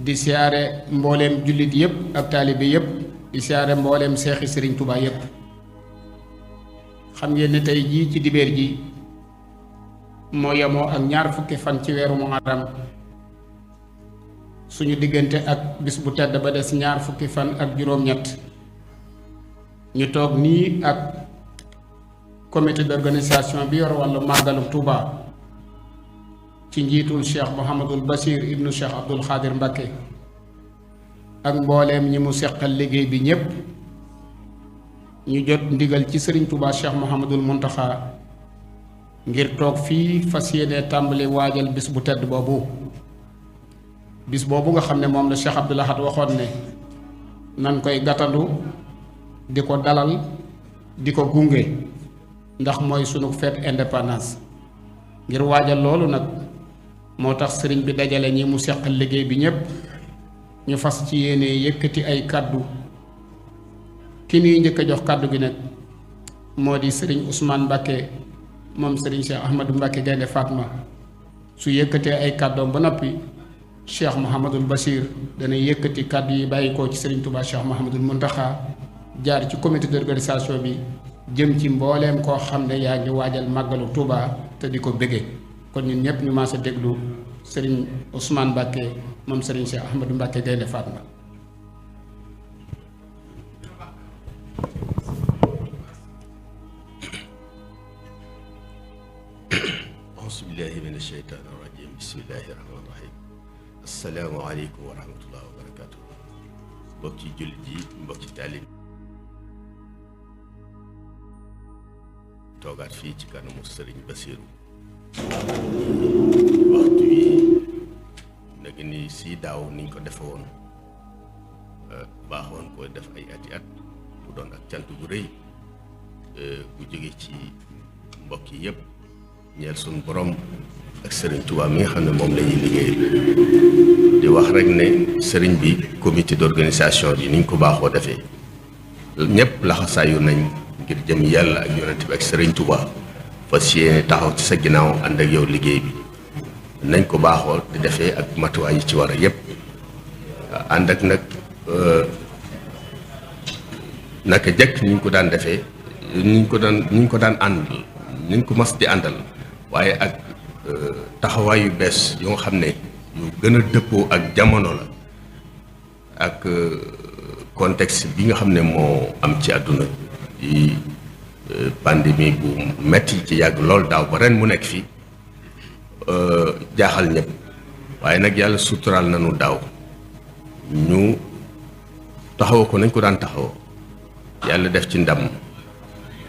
di siyaare mbooleem jullit yépp ak taalibe yépp di siyaare mbooleem seexi Sëriñ Tuubaa yépp. xam ngeen ne tey jii ci dibeer ji moo yemoo ak ñaar fukki fan ci weeru Muharram suñu diggante ak bis bu tedd ba des ñaar fukki fan ak juróom-ñett ñu toog nii ak comité d'organisation bi yor wàllu màggalu Touba ci njiitul Cheikh Mouhamadul Bachir ibnu Cheikh Abdoul Khadir Mbacké ak mbooleem ñi mu seqal liggéey bi ñépp ñu jot ndigal ci Sëriñ Touba Cheikh Mouhamadul Mountakha ngir toog fii fas yéene tàmbali waajal bis bu tedd boobu bis boobu nga xam ne moom la Cheikh Abdoul Ahad waxoon ne nan koy gàttandu di ko dalal di ko gunge ndax mooy sunu fête indépendance. ngir waajal loolu nag moo tax sëriñ bi dajale ñi mu seqal liggéey bi ñépp ñu fas ci yéene yëkkati ay kàddu ki nii njëkk a jox kàddu gi nag moo di sëriñ Ousmane Mbacké moom sëriñ Cheikh Ahmadou Mbacké Gaynde Fatma su yëkkatee ay kàddoom ba noppi Cheikh Mouhamadul Bachir dana yëkkati kàddu yi bàyyi ko ci sëriñ Touba Cheikh Mouhamadul Mountakha jaar ci comité d'organisation bi jëm ci mbooleem koo xam ne yaa ngi waajal màggalu Touba te di ko bëggee kon ñun ñëpp ñu maase déglu sëriñ Ousmane Mbacké moom sëriñ Cheikh Ahmadou Mbacké Gaynde Fatma. auzu billaahi mina sheytaani rajiim bismillaahi rahmaani rahiim assalaamu aleykum wa rahmatullaahi wa barakaatuh. mbokki jullit yi mbokki taalib toogaat fii ci kanamu sëriñ Basiiru waxtu wi nag ni si daaw niñ ko defe woon baaxoon ko def ay ati at bu doon ak cant bu rëy bu jóge ci mbokk yi yépp ñeel suñu borom ak sëriñ Touba mi nga xam ne moom lañuy liggéey di wax rek ne sëriñ bi comité d'organisation bi niñ ko baaxoo defee ñépp laxasaayu nañ ngir jëm yàlla ak yonent bi ak sëriñ Touba fas yéene taxaw ci sa ginnaaw ànd ak yow liggéey bi nañ ko baaxoo di defee ak matuwaay yi ci war a yépp ànd ak nag naka jëkk ñu ko daan defee ñu ko daan àndal ñu ko mas di àndal waaye ak taxawaay yu bees yoo xam ne yu gën a dëppoo ak jamono la ak contexte bi nga xam ne moo am ci àdduna yi pandémie bu metti ci yàgg lool daaw ba ren mu nekk fi jaaxal ñëpp waaye nag yàlla suturaal nañu daaw ñu taxawoo ko nañ ko daan taxawoo yàlla def ci ndam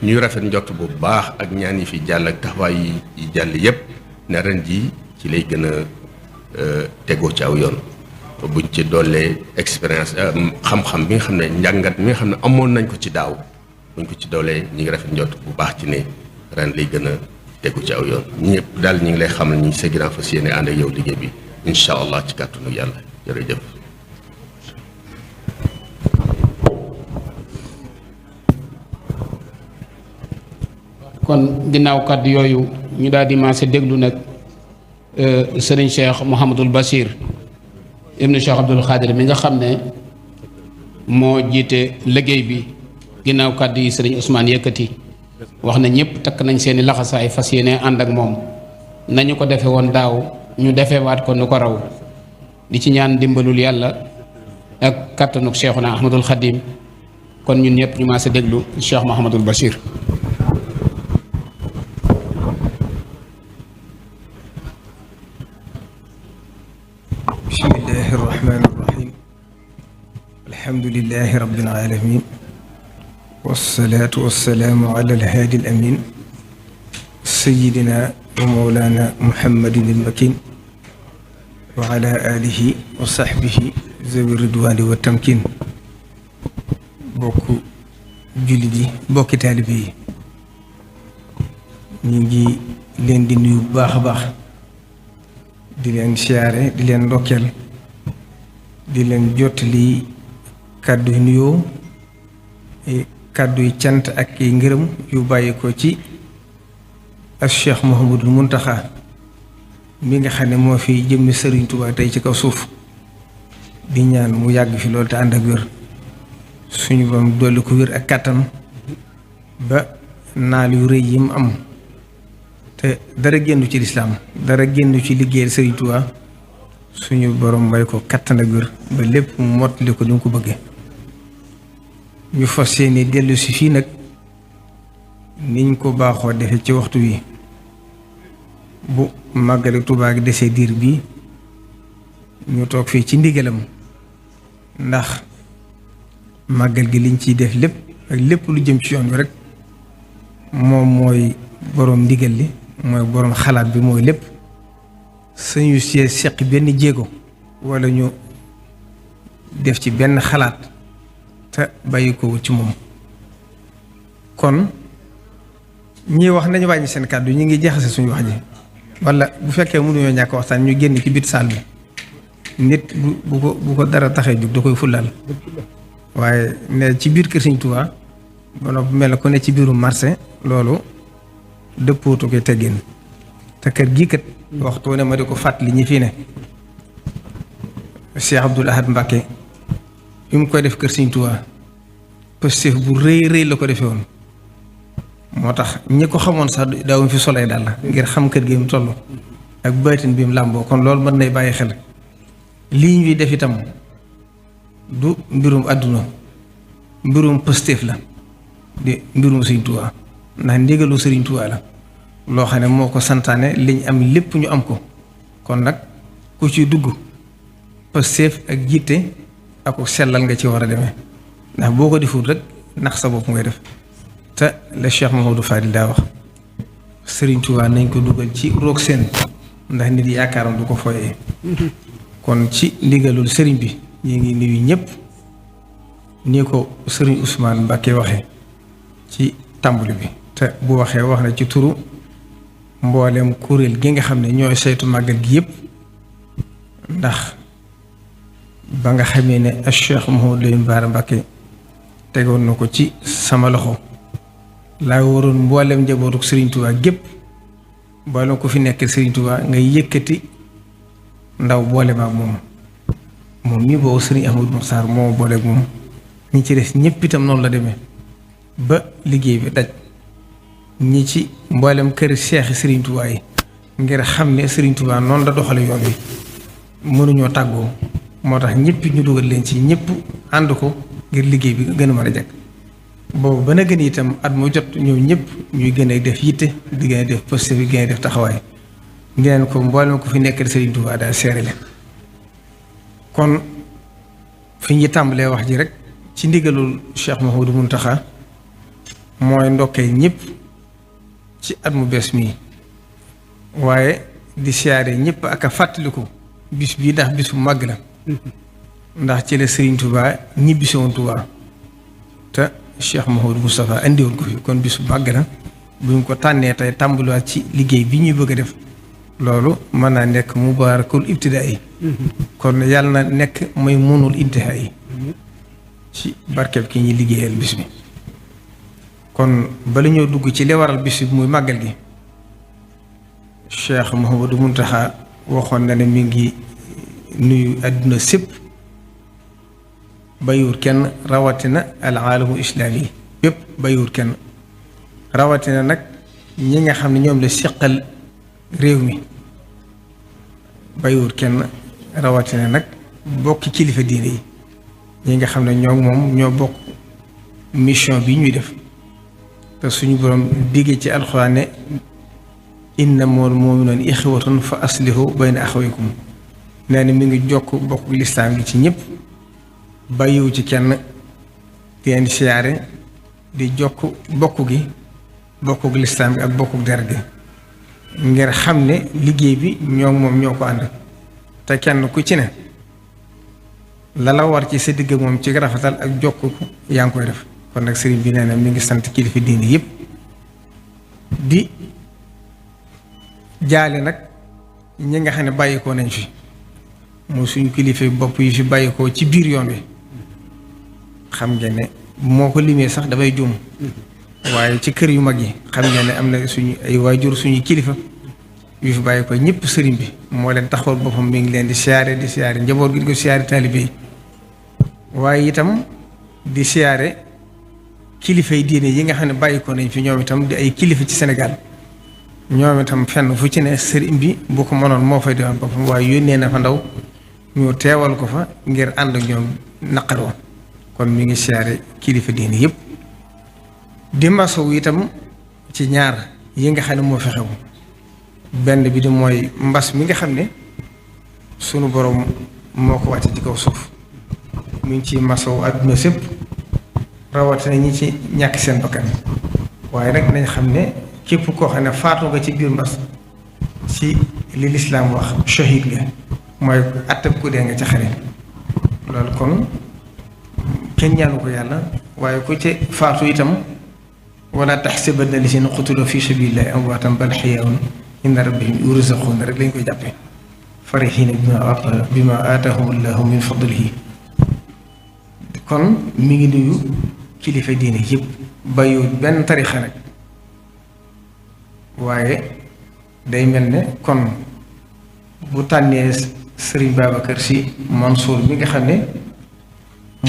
ñuy rafet njort bu baax ak ñaan yi fi jàll ak taxawaay yi jàll yépp ne ren ji ci lay gën a tegoo ci aw yoon buñ ci doolee expérience xam-xam bi nga xam ne njàngat mi nga xam ne amoon nañ ko ci daaw buñ ko ci doolee ñi ngi rafet njort bu baax ci ne ren lay gën a tegu ci aw yoon ñëpp daal ñi ngi lay xamal ñi sa ginnaaw fas yéene ànd ak yow liggéey bi incha allah ci kàttanu yàlla jërëjëf. kon ginnaaw kàddu yooyu ñu daal di maase déglu nag sëriñ Cheikh Mouhamadul Bachir ibnu Cheikh Abdoul Khadir mi nga xam ne moo jiite liggéey bi ginnaaw kàddu yi sëriñ Ousmane yëkkati wax na ñëpp takk nañ seeni laxasaay fas yéene ànd ak moom nañu ko defe woon daaw ñu defewaat ko nu ko raw di ci ñaan dimbalul yàlla ak kàttanuk Cheikhuna Ahmadul Khadim kon ñun ñëpp ñu maase déglu Cheikh Mouhamadul Bachir. bismillahi irrahmani irrahim alhamdulilahi rabbil alamin wassalaatu wassalaamu ala alhaadi alamin sayidina wa mawlana muhammadin ilmakin wa ala alihi wa sahbihi zawi ridwani wa tamkin bokk jullit yi bokki taalibe yi ñu ngi leen di nuyu bu baax a baax di leen siyaare di leen ndokkeel di leen jottali kàddu yu nuyoo kàddu yu cant ak i ngërëm yu bàyyi ko ci ak Cheikh Mouhamadul Mountakha mi nga xam ne moo fi jëmmi Sëriñ Tuubaa tey ci kaw suuf di ñaan mu yàgg fi loolu te ànd ak wér suñu borom dolli ko wér ak kàttan ba naal yu rëy yi mu am te dara génn ci lislaam dara génn ci liggéeyal Sëriñ Tuubaa suñu borom may ko kàttan ak wér ba lépp mu mottali ko ni mu ko bëggee. ñu fas yéene dellu si fii nag niñ ko baaxoo defe ci waxtu wi bu màggali Tuubaa gi desee diir bii ñu toog fii ci ndigalam ndax màggal gi liñ ciy def lépp ak lépp lu jëm ci yoon bi rek moom mooy boroom ndigal li mooy boroom xalaat bi mooy lépp suñu see seq benn jéego walla ñu def ci benn xalaat te bàyyi ko ci moom. kon ñii wax nañu wàññi seen kàddu ñu ngi jaxase suñu wax ji walla bu fekkee mënuñoo ñàkk waxtaan ñu génn ci biir saal bi nit bu ko dara taxee jug da koy fullaal waaye ne ci biir kër Sëriñ Tuubaa ba noppi mel na ku ne ci biiru marché loolu dëppootu koy teggin te kër gii kat waxtu ne ma di ko fàttali ñi fii ne Cheikh Abdoul Ahad Mbacké bi mu koy def kër Sëriñ Tuubaa positif bu rëy rëy la ko defee woon moo tax ñi ko xamoon sax daawuñ fi solee daal la ngir xam kër gi mu toll ak baatin bi mu làmboo kon loolu mën nay bàyyi xel lii ñuy def itam du mbirum àdduna mbirum positif la di mbirum Sëriñ Tuubaa ndax ndigalu Sëriñ Tuubaa la loo xam ne moo ko santaane liñ am lépp ñu am ko kon nag ku ci dugg positif ak jiite ak sellal nga ci war a demee ndax boo ko deful rek ndax sa bopp ngay def te la Cheikh Mamadou Fadil daa wax Sëriñ Tuubaa nañ ko dugal ci roog seen ndax nit yaakaaram du ko foyee kon ci ndigalul sëriñ bi ñu ngi nuyu ñëpp ni ko sëriñ Ousmane Mbacké waxee ci tàmbali bi te bu waxee wax na ci turu mboolem kuréel gi nga xam ne ñooy saytu màggal gi yëpp ndax ba nga xamee ne Cheikh Mouhamadou Lamine Bara Mbacké tegoon na ko ci sama loxo laa waroon mboolem njabootu Sëriñ Tuubaa gépp mboolem ko fi nekk Sëriñ Tuubaa ngay yëkkati ndaw boole ma ak moom mii boobu Sëriñ Ahmadou Mokhtar moo boole ak moom ñi ci des ñëpp itam noonu la demee ba liggéey bi daj ñi ci mboolem kër seexi Sëriñ Tuubaa yi ngir xam ne Sëriñ Tuubaa noonu la doxale yoon bi mënuñoo tàggoo moo tax ñëpp ñu dugal leen ci ñëpp ànd ko ngir liggéey bi gën a mën a jag boobu ba na gën itam at mu jot ñëw ñëpp ñuy gën a def yitte di gën a def posté bi gën a def taxawaay ngeen ko mboolem ko fi nekkal Sëriñ Tuubaa daal seere leen kon fi ñu tàmbalee wax ji rek ci ndigalul Cheikh Mouhamadou Mountakha mooy ndokkee ñëpp ci at mu bees mii waaye di siyaare ñëpp ak a fàttaliku bis bii ndax bis bu màgg la ndax ci la Sëriñ Tuubaa ñibbisi woon Tuubaa te Cheikh Mouhamadou Moustapha indi woon ko fi kon bis bu màgg la bu ñu ko tànnee tey tàmbaliwaat ci liggéey bi ñuy bëgg a def loolu mën naa nekk mubaarakul ibtidaa yi kon yàlla na nekk mooy munul intihaa yi ci barkeb ki ñuy liggéeyal bis bi kon bala ñoo dugg ci li waral bis bi muy màggal gi Cheikh Mouhamadou Mountakha waxoon na ne mi ngi nuyu àdduna sépp bayuur kenn rawatina al aalamu islaami yépp bayuur kenn rawatina nag ñi nga xam ne ñoom la seqal réew mi bayuur kenn rawatina nag bokki kilifa diine yi ñi nga xam ne moom ñoo bokk mission bi ñuy def te suñu borom diggee ci alxuraan ne innamal mu'minuuna ixwatun fa aslihu bayna axawaykum nee na mi ngi jokk bokk lislaam gi ci ñëpp bàyyiwu ci kenn di leen siyaare di jokk bokk gi bokkuk lislaam gi ak bokkuk der gi ngir xam ne liggéey bi moom ñoo ko ànd te kenn ku ci ne la war ci sa digg moom ci rafetal ak jokk ko yaa ngi koy def kon nag sëriñ bi nee na mi ngi sant kilifa diine yëpp di jaale nag ñi nga xam ne bàyyikoo nañ fi mooy suñu kilifa bopp yi fi bàyyikoo ci biir yoon wi xam ngeen ne moo ko limee sax dafay juum waaye ci kër yu mag yi xam ngeen ne am na suñu ay waajur suñu kilifa yu fi bàyyi ko ñëpp sëriñ bi moo leen taxawal boppam mi ngi leen di siyaare njaboot gi di ko siyaare taalibe yi waaye itam di siyaare kilifa yi diine yi nga xam ne bàyyi ko nañ fi ñoom itam di ay kilifa ci Sénégal ñoom itam fenn fu ci ne sëriñ bi bu ko mënoon moo fay defal boppam waaye yónnee na fa ndaw ñu teewal ko fa ngir ànd ak ñoom naqaroo kon mi ngi siyaare kilifa diine yëpp di masawu itam ci ñaar yi nga xam ne moo fi xew benn bi di mooy mbas mi nga xam ne sunu borom moo ko wàcce ci kaw suuf mi ngi ci masawu àdduna sépp rawatina ñi ci ñàkk seen bakkan waaye nag nañ xam ne képp koo xam ne faatu nga ci biir mbas ci li lislaam wax shahid nga mooy attab ku dee nga ca xare loolu kon kenn ñaanu ko yàlla waaye ku ci faatu itam wala taxsabanna llaziina qutilu fi sabilillahi amwaatan bal ahyaa'un inda rabbihim yurzaquun rek lañ koy jàppee farihiina bimaa aataahumullahu min fadlihi kon mi ngi nuyu kilifa diine yëpp bàyyiwul benn tarixa rek waaye day mel ne kon bu tànnee Sëriñ Babacar Sy Mansour mi nga xam ne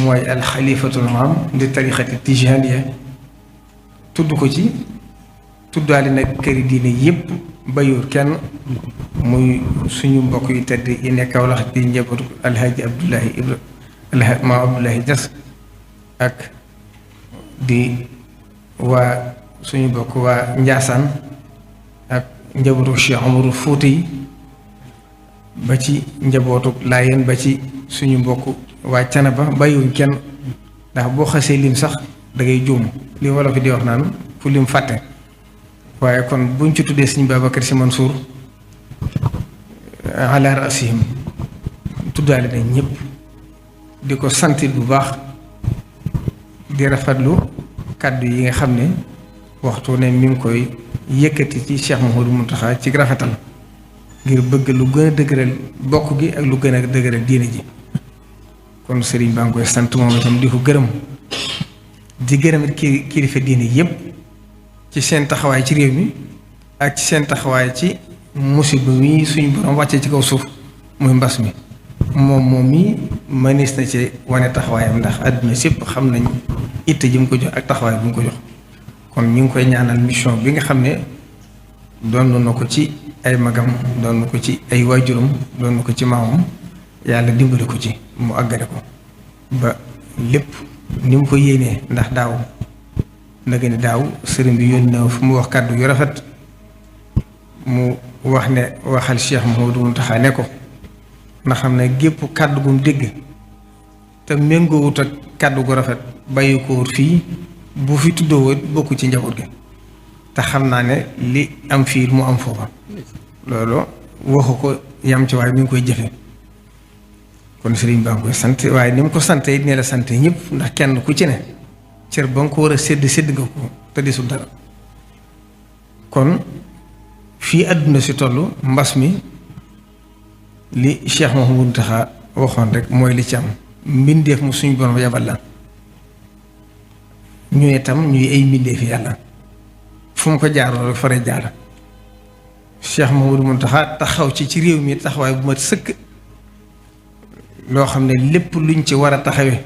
mooy alxalifatul aam di tarixati tijaaniya tudd ko ci tuddaale nag këri diine yëpp bàyyiwul kenn muy suñu mbokk yu tedd yi nekk Kawlax di njabootu alhaaji maam Abdoulaye Niass ak di waa suñu bokk waa Njaasaan ak njabootu Cheikh Omarou Fouti yi ba ci njabootu Laayeen ba ci suñu mbokk waa Canaba bàyyiwuñ kenn ndax boo xasee lim sax da ngay juum li wolof fi di wax naan fu lim fàtte waaye kon buñ ci tuddee Sëriñ Babacar Sy Mansour ala rasihim tuddaale nañ ñëpp di ko santit bu baax di rafetlu kàddu yi nga xam ne waxtu ne mi ngi koy yëkkati ci Cheikh Mouhamadou Mountakha ci rafetal ngir bëgg lu gën a dëgëral bokk gi ak lu gën a dëgëral diine ji kon sëriñ baa ngi koy sant moom itam di ko gërëm di gërëm kilifa diine yépp ci seen taxawaay ci réew mi ak ci seen taxawaay ci musiba mi suñu borom wàccee ci kaw suuf muy mbas mi moom mi mënees na ci wane taxawaayam ndax àdduna sépp xam nañ itte ji mu ko jox ak taxawaay bi mu ko jox kon ñu ngi koy ñaanal mission bi nga xam ne doon na ko ci ay magam doon na ko ci ay waajuram doon na ko ci maamam yàlla dimbali ko ci mu àggale ko ba lépp ni mu ko yéenee ndax daaw naka ni daaw sëriñ bi yónni na fu mu wax kàddu yu rafet mu wax ne waxal Cheikh Mouhamadou Mountakha ne ko nga xam ne gépp kàddu gum dégg te méngoowut ak kàddu gu rafet bàyyi ko wut fii bu fi tuddoo woon bokku ci njaboot gi te xam naa ne li am fii mu am foofa loolu waxu ko yam ci waaye mi ngi koy jëfe kon sëriñ baa ngi koy sant waaye ni mu ko sante it ne la sant ñëpp ndax kenn ku ci ne cër ba nga ko war a sédd nga ko te desul dara kon fii àdduna si toll mbas mi li Cheikh Mouhamadou Mountakha waxoon rek mooy li ci am mbindeef mu suñu borom yabal la ñu ne tam ñuy ay mbindeefi yàlla fu mu ko jaaroo rek fare jaar Cheikh Mouhamadou Mountakha taxaw ci réew mi taxawaay bu mat sëkk loo xam ne lépp luñ ci war a taxawee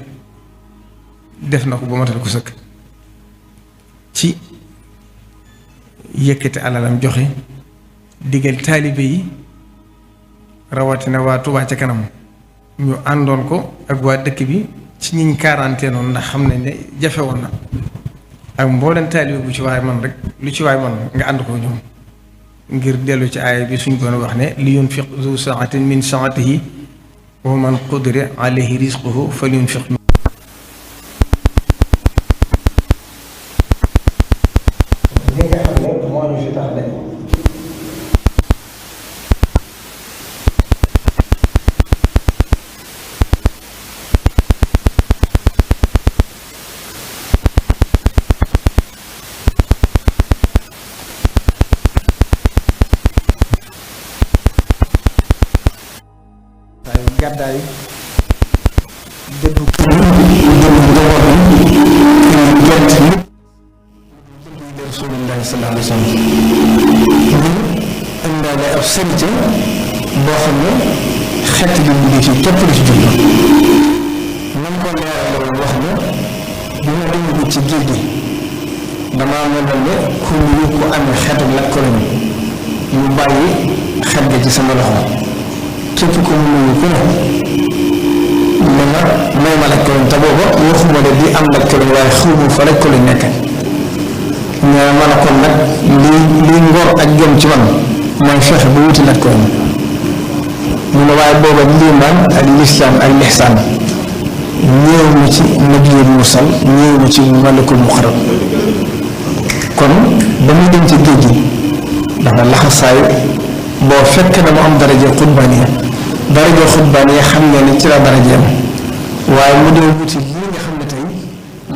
def na ko ba matal ko sëkk ci yëkkati alalam joxe digal taalibe yi rawatina waa Touba ca kanam ñu àndoon ko ak waa dëkk bi ci ñiñ quarantaine noonu ndax xam nañ ne jafe woon na ak mbooleen taalibe bu ci waay man rek lu ci waay man nga ànd ko ñoom ngir dellu ci aaya bi suñ doon wax ne li yunfiq zu saatin min saatihi wa man qudira alayhi rizquhu falyunfiq li nga xam ne moo ñu fi tax dañ gàddaay dëddu Rasulullahi sallallahu alayhi wa sallam ne ab sëriñ boo xam ne xeet li liggéey fii képp la ci jublu nam ko leeraloon wax ne bi ma dugg ci géej gi damaa meloon ne ku ñu ko amee xeetu lakkale ñu bàyyi xet ga ci sama loxo képp ko mu nuyu ku ne may ma lakkale te booba waxuma de di am lakkale waaye xawma fa lakkale nekk ñoo mën a kon nag lii ngor ak jom ci man mooy fexe ba wuti lakkale mu ne waaye booba liimaan ak lislaam ak lixsaan ñëw ma ci nabiyul mursal ñëw ma ci malakul muqarrab kon ba muy dem ci géej gi dafa laxasaay boo fekk na mu am daraje xutbaaniya xam nga ne ci la darajeem waaye mu dee wuti lii nga xam ne tey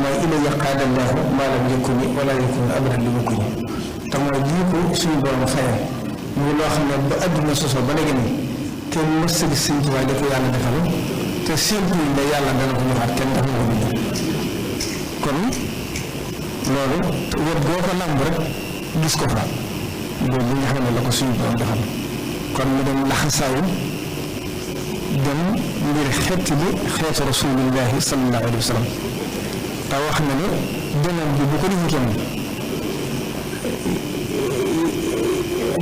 mooy ila yaqaadallahu maa lam yakuni wala yakun abadan li yakuni te mooy lii ko suñu borom fayal muy loo xam ne ba adduna sosoo ba léegi nii kenn mës a gis sëñ Tuubaa di ko yàlla defal te séntu ne yàlla dana ko joxaat kenn dafa ko bind kon loolu wër boo ko lamb rek gis ko fa loolu li nga xam ne la ko suñu borom defal kon mu dem laxasaayu dem ngir xeeti li xeetu rasulillahi sallallahu alayhi wa sallam te wax na ne demam bi bu ko defutoon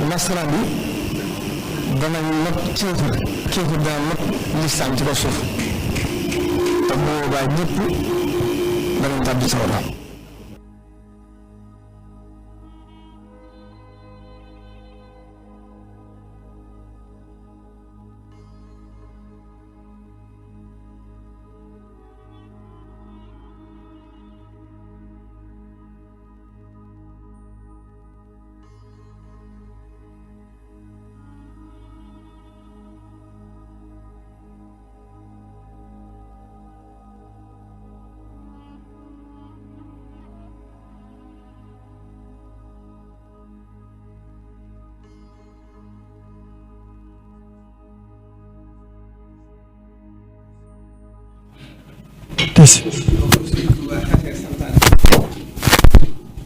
nasaraan bi danañ not kéefur dana not lislaam ci ko suuf te boobaa ñëpp danañ tàbbi sawara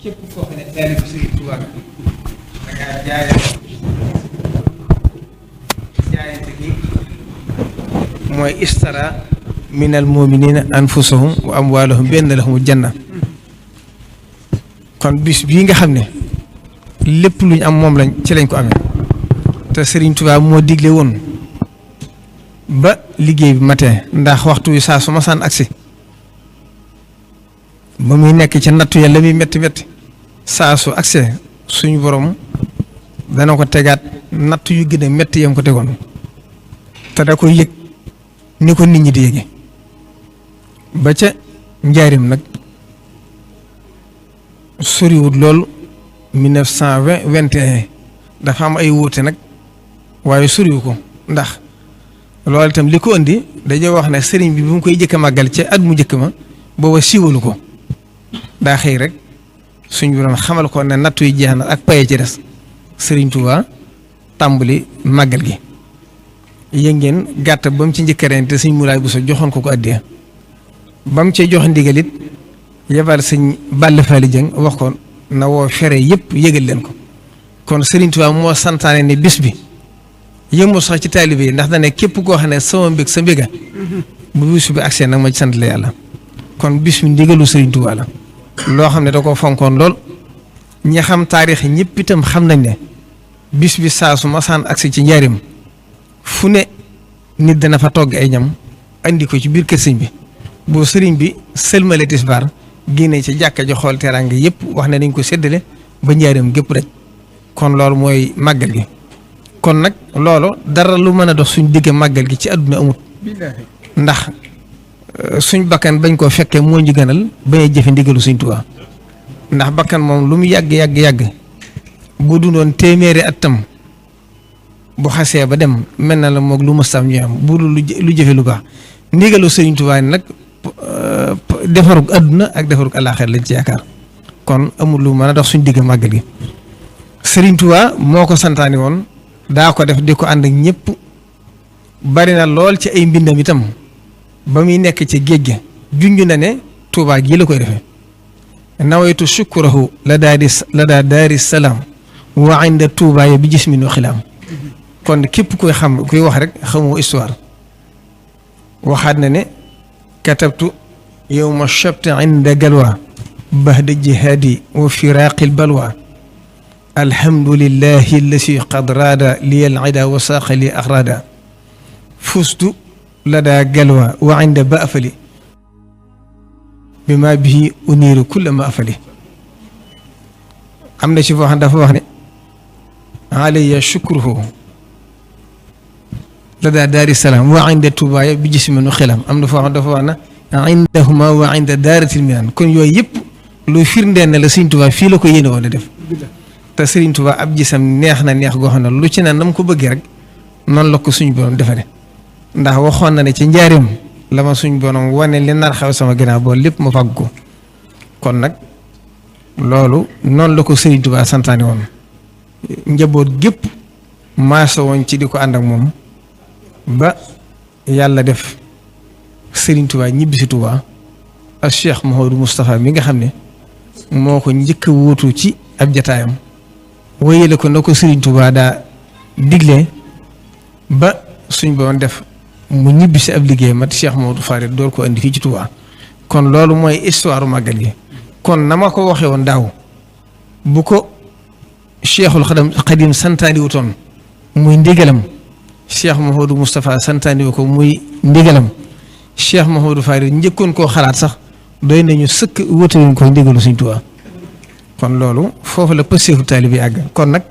képp koo xam ne taalibe Sëriñ Tuubaa dangaa jaayante gi mooy istara minal mu'minina anfusahum wa amwaalahum bi anna lahumul janna kon bis bii nga xam ne lépp luñ am moom lañ ci lañ ko amee te Sëriñ Tuubaa moo digle woon ba liggéey bi matin ndax waxtu wi saa su ma saan agsi ba muy nekk ci nattu yàlla muy métti métti saa su accès suñu borom dana ko tegaat nattu yu gën a métti yam ko tegoon te da koy yëg ni ko nit ñi di yëge ba ca njaarim nag soriwut loolu 1921 dafa am ay wuute nag waaye soriwu ko ndax loolu itam li ko indi dañoo wax ne sëriñ bi bu mu koy jëkk a màggal ca at mu njëkk ma booba siiwalu ko daa xëy rek suñu borom xamal ko ne nattu yi jeex na ak paye ci des Sëriñ Tuubaa tàmbali màggal gi yëg ngeen gàtt ba mu ci njëkkareen te sëñ Mulaay Buso joxoon ko addiya ba mu cee jox ndigal it yebal sëñ Balla Faali Jëng wax ko na woo fere yëpp yëgal leen ko kon Sëriñ Tuubaa moo santaane ne bis bi yëmul sax ci taalibe yi ndax dane képp koo xam ne sama mbég sa mbéga bu bis bi agsee nag ma ci sant la yàlla kon bis bi ndigalu Sëriñ Tuubaa la loo xam ne da ko fonkoon lool ñi xam taarix ñëpp itam xam nañ ne bis bi saa su masaan agsi ci njaarim fu ne nit dana fa togg ay ñam andi ko ci biir kër sëñ bi boo sëriñ bi sëlmale tisbaar génne ci jàkka ji xool teraanga yëpp wax ne dañ ko séddale ba njaarim gépp rek kon loolu mooy màggal gi kon nag loolu dara lu mën a dox suñ digg màggal gi ci àdduna amut ndax suñ bakkan bañ koo fekkee moo ñu gënal bañ a jëfe ndigalu Sëriñ Tuubaa ndax bakkan moom lu mu yàgg bu dundoon téeméeri atam bu xasee ba dem mel na la moog lu mëstam ñu am bu lu jëfe lu baax ndigalu Sëriñ Tuubaa nag defarug àdduna ak defarug àllaaxira lañ ci yaakaar kon amul lu mën a dox suñ digg màggal gi Sëriñ Tuubaa moo ko santaani woon daa ko def di ko ànd ak ñëpp bari na lool ci ay mbindam itam ba muy nekk ci géej gi junj na ne Tuubaa gii la koy defee nawaytu shukurahu la daa daari salaam wa inda Tuubaa bi jismin wa xilaam kon képp kuy xam kuy wax rek xamoo histoire waxaat na ne katabtu yawma shabti inda galwa bahda jihaadi wa firaqil balwa alhamdulillahi allasi qad raada li al-ida wa saaqa li axraada fustu lada galwa wa inda baafali bima bihi uniiru kulla ma afali am na ci foo xam dafa wax ne alayya shukruhu lada daari salaam wa inda tubaaya bi jisminu xilam am na foo xam dafa wax na indahuma wa inda daaratil minan kon yooyu yëpp lu firndeel ne la Sëriñ Tuubaa fii la ko yéene woon a def te Sëriñ Tuubaa ab gisam neex na neex goo xam ne lu ci ne nam ko bëggee rek noonu la ko suñu borom defare ndax waxoon na ne ci njaareem la ma suñ borom wane li nar xaw sama ginnaaw boo lépp ma fàgg ko kon nag loolu noonu la ko Sëriñ Tuubaa santaane woon njaboot gépp maasa woon ci di ko ànd ak moom ba yàlla def Sëriñ Tuubaa ñibbi si Tuubaa ak Cheikh Mouhamadou Moustapha mi nga xam ne moo ko njëkk a wóotu ci ab jataayam wéyale ko na ko Sëriñ Tuubaa daa digle ba suñ borom def mu ñibbi si ab liggéey mat Cheikh Mouhamadou Farid door ko andi fii ci Tuubaa kon loolu mooy histoire màggal gi kon na ma ko waxee woon daaw bu ko Cheikhul Xadim santaani wutoon muy ndigalam Cheikh Mouhamadou Moustapha santaani wu ko muy ndigalam Cheikh Mouhamadou Farid njëkkoon koo xalaat sax doy nañu sëkk wóote wuñ ko ndigalu Sëriñ Tuubaa kon loolu foofu la pëseefu taalibe bi àgg kon nag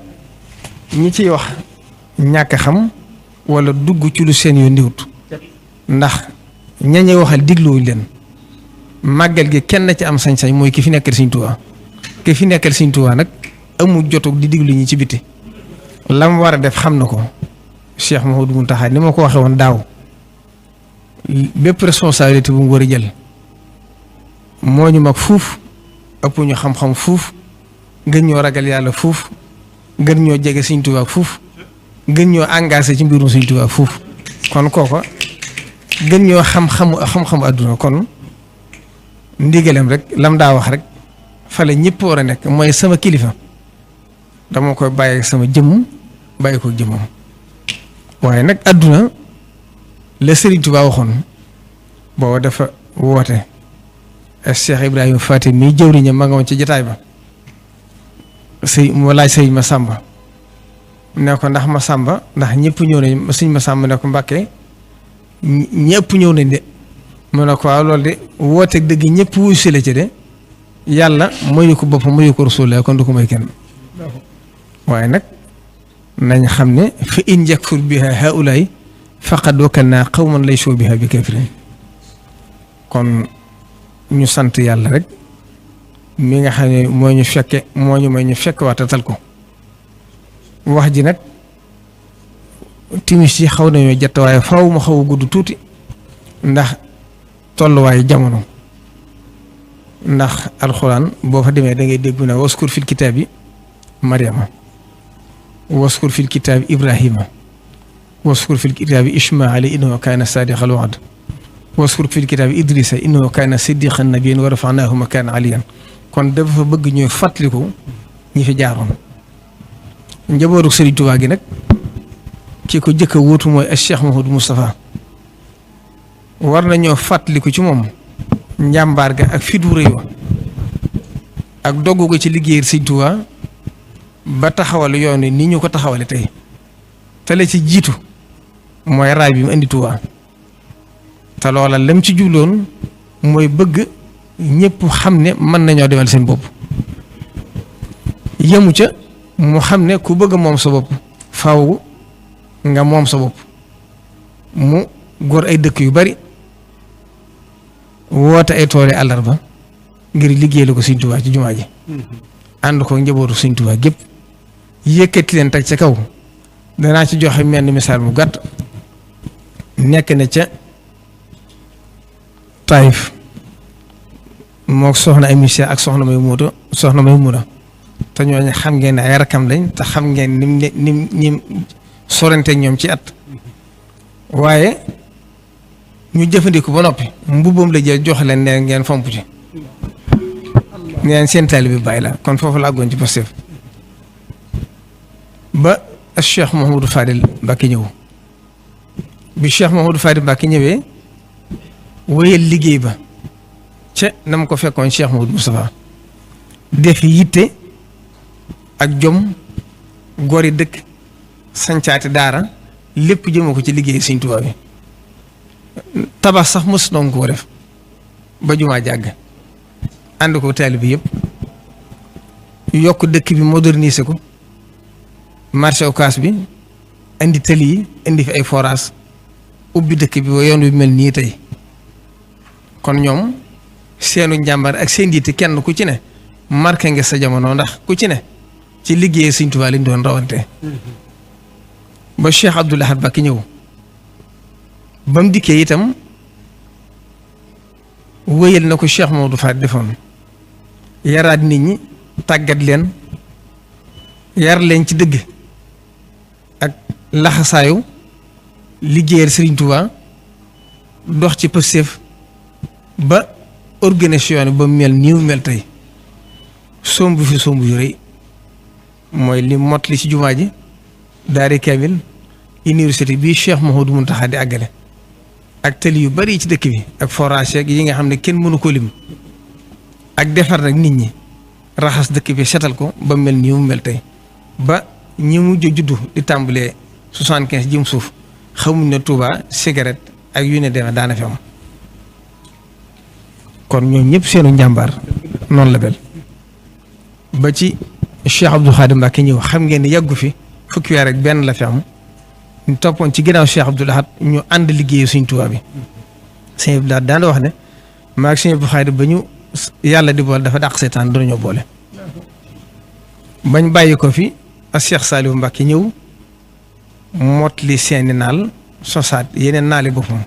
ñi ciy wax ñàkk a xam wala dugg ci lu seen yoo ndiwut ndax ñañuy waxal digluwuñ leen màggal gi kenn ci am sañ-sañ mooy ki fi nekkal Sëriñ Tuubaa ki fi nekkal Sëriñ Tuubaa nag amul jotug di diglu ñi ci biti lam war a def xam na ko Cheikh Mouhamadou Mountakha ni ma ko waxee woon daaw bépp responsabilité bu mu war a jël moo ñu mag fuuf ëpp ñu xam-xam fuuf gën ñoo ragal yàlla fuuf gën ñoo jege Sëriñ Tuubaa fuuf gën ñoo engagé ci mbirum Sëriñ Tuubaa fuuf kon kooko gën ñoo xam-xamu àdduna kon ndigalem rek lam daa wax rek fale ñëpp war a nekk mooy sama kilifa dama koy bàyyi sama jëmm bàyyi ko jëmmam waaye nag àdduna la Sëriñ Tuubaa waxoon booba dafa woote Cheikh Ibrahima Faty mii jëwriñam ma nga woon ci jataay ba moo laaj sëriñ Masamba ne ko ndax Masamba ndax ñëpp ñëw nañ sëriñ Masamba ne ko Mbàkke ñëpp ñëw nañ de mu ne ko waaw loolu de wooteeg dëgg ñëpp wuyu si la ci de yàlla mayu ko boppam mayu ko Rasulullah kon du ko may kenn waaye nag nañ xam ne fa in yakfur biha haulaay faqad wakalnaa qawman laysu biha bi kafirin kon ñu sant yàlla rek mi nga xam ne moo ñu fekke moo ñu may ñu fekk waatatal ko wax ji nag timis yi xaw nañoo jot waaye faaw mu xaw a gudd tuuti ndax tolluwaayu jamono ndax alxuraan boo fa demee da ngay dégg ne waskur fil kitaabi Maryama waskur fil kitaabi Ibrahima waskur fil kitaabi Ismaila innahu kaana saadiqal wa'd waskur fil kitaabi Idrisa innahu kaana siddiqan nabiyyan wa rafa'naahu makaanan aliyyan kon dafa bëgg ñuy fàttaliku ñi fi jaaroon njabootu Sëriñ Tuubaa gi nag ki ko jëkk a wóotu mooy Cheikh Mouhamadou Moustapha war nañoo fàttaliku ci moom njàmbaar ga ak fit wu rëy wa ak doggu ko ci liggéeyal Sëriñ Tuubaa ba taxawal yoon wi ni ñu ko taxawale tey te la ci jiitu mooy raay bi mu indi Tuubaa te loola lam ci jubloon mooy bëgg ñëpp xam ne mën nañoo demal seen bopp yemu ca mu xam ne ku bëgg moom sa bopp faaw nga moom sa bopp mu góor ay dëkk yu bari woote ay toole àllarba ngir liggéeyal ko Sëriñ Tuubaa ci jumaa ji ànd ko njabootu Sëriñ Tuubaa gépp yëkkati leen teg ca kaw danaa ci joxe menn misaal mu gàtt nekk na ca Taïf mook soxna ay mission ak soxna may muuta te ñooñu xam ngeen ne ay rakam lañ te xam ngeen nim sorante ñoom ci at waaye ñu jëfandiku ba noppi mbubbam la jël jox leen ne ngeen fomp ci neen seen taalibe bi bàyyi la kon foofu la àggoon ci Pastef ba ak Cheikh Mouhamadou Fadil Mbacké ñëw bi Cheikh Mouhamadou Fadil Mbacké ñëwee wéyal liggéey ba ca na ma ko fekkoon Cheikh Mouhamadou Moustapha def yitte ak jom gori dëkk sancaati daara lépp jëma ko ci liggéey Sëriñ Tuubaa bi tabax sax mos noonu ko def ba jumaa jàgg ànd ko taalibe bi yëpp yokk dëkk bi moderniser ko marché Ocass bi indi tëli yi indi fi ay forage ubbi dëkk bi ba yoon wi mel nii tey kon ñoom seenu njàmbar ak seen yitte kenn ku ci ne marqué nga sa jamono ndax ku ci ne ci liggéey Sëriñ Tuubaa lañ doon rawante ba Cheikh Abdoul Ahad Mbacké ñëw ba mu dikkee itam wéyal na ko Cheikh Mamadou Fadil defoon yaraat nit ñi tàggat leen yar leen ci dëgg ak laxasaayu liggéeyal Sëriñ Tuubaa dox ci pëstéef ba organisation ba mel nii mu mel tey somb fi somb yu rëy mooy li mot li ci jumaa ji daari kamil université bii Cheikh Mouhamadou Mountakha di àggale ak tëli yu bari ci dëkk bi ak forage yi nga xam ne kenn mënu ko lim ak defar nag nit ñi raxas dëkk bi setal ko ba mel nii mu mel tey ba ñi mujj juddu di tàmbalee 75 jëm suuf xamuñ ne Touba cigarette ak yu ne demee daana fi am kon ñoom ñëpp seenu njàmbaar noonu la bel ba ci Cheikh Abdou Khadim Mbacké ñëw xam ngeen ni yàggu fi fukki weer rek benn la fi am ñu toppoon ci ginnaaw Cheikh Abdoul Ahad ñu ànd liggéeyu Sëriñ Tuubaa bi Sëriñ Abdoul Ahad daan wax ne maa ak Sëriñ Abdou Khadim ba ñu yàlla di boole dafa dàq seetaan danañoo boole bañ bàyyi ko fi ak Cheikh Saliou Mbacké ñëw mot li seeni naal sosaat yeneen naali boppam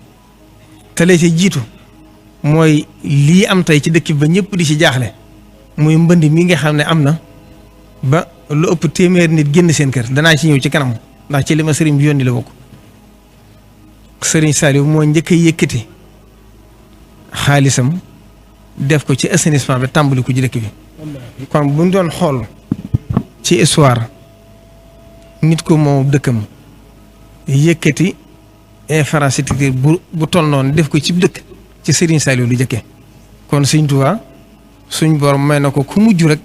te la ci jiitu mooy lii am tey ci dëkk bi ba ñëpp di ci jaaxle muy mbënd mi nga xam ne am na ba lu ëpp téeméer nit génn seen kër danaa ci ñëw ci kanam ndax ci li ma sëriñ bi yónni la bokk sëriñ Saliou moo njëkk a yëkkati xaalisam def ko ci assainissement bi tàmbali ko ci dëkk bi kon buñ doon xool ci histoire nit ko moom dëkkam yëkkati infrastructure bu toll noonu def ko ci dëkk ci sëriñ Saliou lu jëkke kon Sëriñ Tuubaa suñ borom may na ko ku mujj rek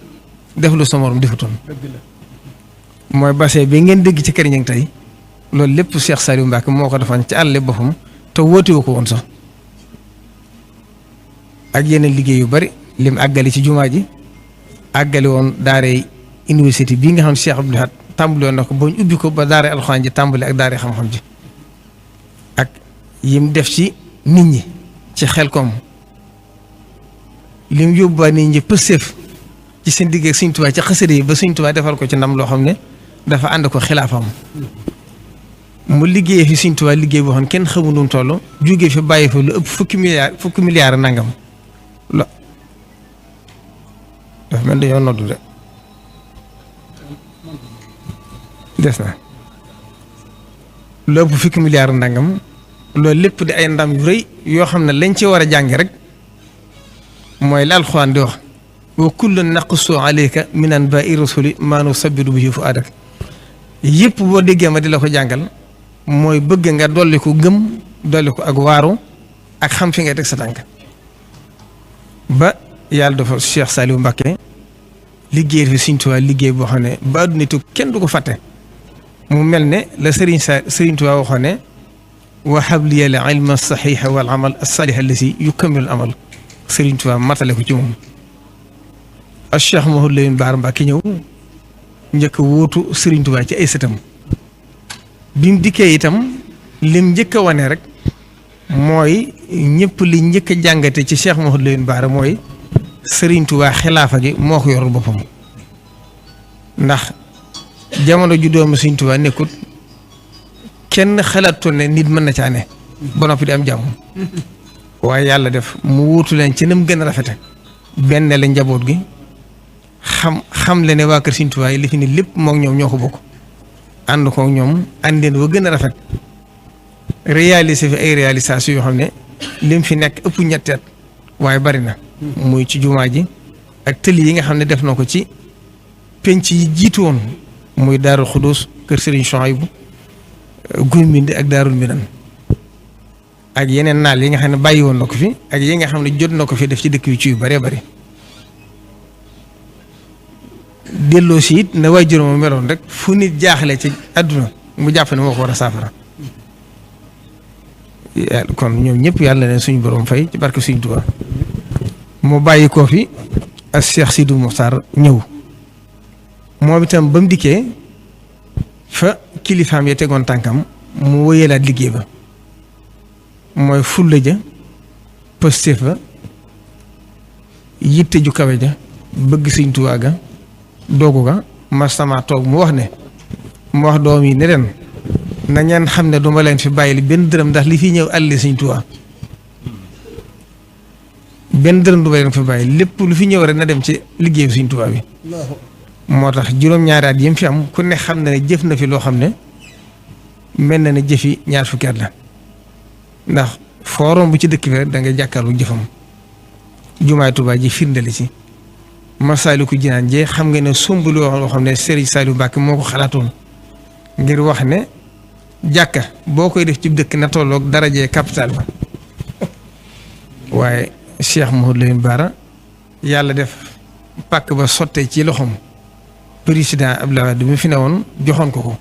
def lu sa morom defutoon mooy bassin bi ngeen dégg ci kër ñang tey loolu lépp Cheikh Saliou Mbacké moo ko defan ci àll boppam te wootewu ko woon sax ak yeneen liggéey yu bari lim àggali ci jumaa ji àggali woon daaree université bii nga xam ne Cheikh Abdoul Ahad tàmbali woon na ko ba ñu ubbi ko ba daaree alxuraan ji tàmbali ak daaree xam-xam ji ak yim def ci nit ñi ci Xelkom lim yóbbuwaat nit ñi pëseef ci seen digg ak Sëriñ Tuubaa ci xasida yi ba Sëriñ Tuubaa defal ko ci ndam loo xam ne dafa ànd ko xilaafam mu liggéeyee fi Sëriñ Tuubaa liggéey boo xam ne kenn xamul nu mu toll jógee fi bàyyi fa lu ëpp fukki milliards nangam lo dafa mel dañoo noddu de des na lu ëpp fukki milliards nangam loolu lépp di ay ndam yu rëy yoo xam ne lañ ci war a jànge rek mooy la Alxuraan di wax wa kullun naqussu alayka min anbaa'i rusuli maa nusabbitu bihi fu'aadak yëpp boo déggee ma di la ko jàngal mooy bëgg nga dolli ko gëm dolli ko ak waaru ak xam fi nga teg sa tànk ba yàlla dafa Cheikh Saliou Mbacké liggéey fi Sëriñ Tuubaa liggéey boo xam ne ba àdduna tukki kenn du ko fàtte mu mel ne la Sëriñ Tuubaa waxoon ne wa habliya al ilma saxiixa wal amal as-saalih allasi yukammilu al amal Sëriñ Tuubaa matale ko ci moom ak Cheikh Mouhamadou Lamine Bara Mbacké ñëw njëkk a wóotu Sëriñ Tuubaa ci ay sëtam bi mu dikkee itam lim njëkk a wane rek mooy ñëpp li njëkk a jàngate ci Cheikh Mouhamadou Lamine Bara mooy Sëriñ Tuubaa xilaafa gi moo ko yorul boppam ndax jamono ju doomu Sëriñ Tuubaa nekkut kenn xalaatoon ne nit mën na caa ne ba noppi di am jàmm waaye yàlla def mu wuutu leen ci nam gën a rafete benn la njaboot gi xam le ne waa kër Sëriñ Tuubaa yi li fi ni lépp moom ñoom ñoo ko bokk ànd ko ñoom àndeen wa gën a rafet réaliser fi ay réalisation yoo xam ne lim fi nekk ëpp ñetti at waaye bari na muy ci jumaa ji ak tëli yi nga xam ne def na ko ci penc yi jiitu woon muy Daaru Xudoos kër Serigne Souhaïbou Guy Mbind ak Daarul Minan ak yeneen naal yi nga xam ne bàyyi woon na ko fi ak yi nga xam ne jot na ko fi def ci dëkk bi ci yu bëree bëri delloo si it ne waay juróom meloon rek fu nit jaaxle ci àdduna mu jàpp ne moo ko war a saafara kon ñoom ñëpp yàlla leen suñu borom fay ci barke suñu Tuubaa mu bàyyi koo fi ak Cheikh Sidou Mokhtar ñëw moom itam ba mu dikkee fa kilifaam ya tegoon tànkam mu wëyalaat liggéey ba mooy fulla ja pëstéef ba yitte ju kawe ja bëgg Sëñ Tuubaa ga doogu ga mastama toog mu wax doom yi ne leen na ngeen xam ne duma leen fi bàyyil benn dërëm ndax li fi ñëw àlli Sëñ Tuubaa benn dërëm duma leen fi bàyyi lépp lu fi ñëw rek na dem ci liggéeyu Sëñ Tuubaa bi moo tax juróom-ñaari at yi mu fi am ku ne xam ne jëf na fi loo xam ne mel na ne jëfi ñaar fukki at la ndax forom bu ci dëkk bi rek da ngay jàkkaarlu jëfam jumaay Tuubaa ji firndeli ci Masaalikul Jinaan jee xam nga ne somb loo xam ne Serigne Saliou Mbacké moo ko xalaatoon ngir wax ne jàkka boo koy def ci dëkk na tolloog darajee capital ba waaye Cheikh Mouhamadou Lamine Bara yàlla def pàkk ba sottee ci loxoom président Abdoulaye Wade mi fi ne woon joxoon ko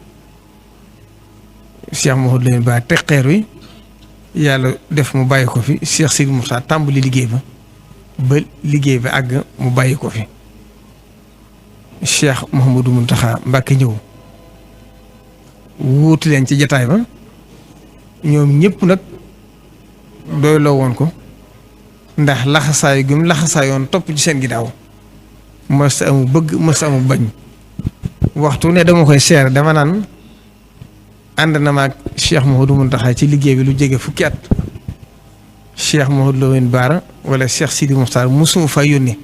Cheikh Mouhamadou Lamine Bara teg xeer wi yàlla def mu bàyyi ko fi Cheikh Sidi Moussa tàmbali liggéey ba liggéey ba àgg mu bàyyi ko fi Cheikh Mouhamadou Mountakha Mbacké ñëw wuutu leen ci jataay ba ñoom ñëpp nag doy loo woon ko ndax laxasaayu gi mu laxasaayoon topp ci seen ginnaaw mës amu bëgg mës amu bañ waxtu ne dama koy seer dama naan ànd na ma ak Cheikh Mouhamadou Mountakha ci liggéey bi lu jege fukki at Cheikh Mouhamadou Lamine Bara wala Cheikh Sidi Mokhtar musuma fa yónni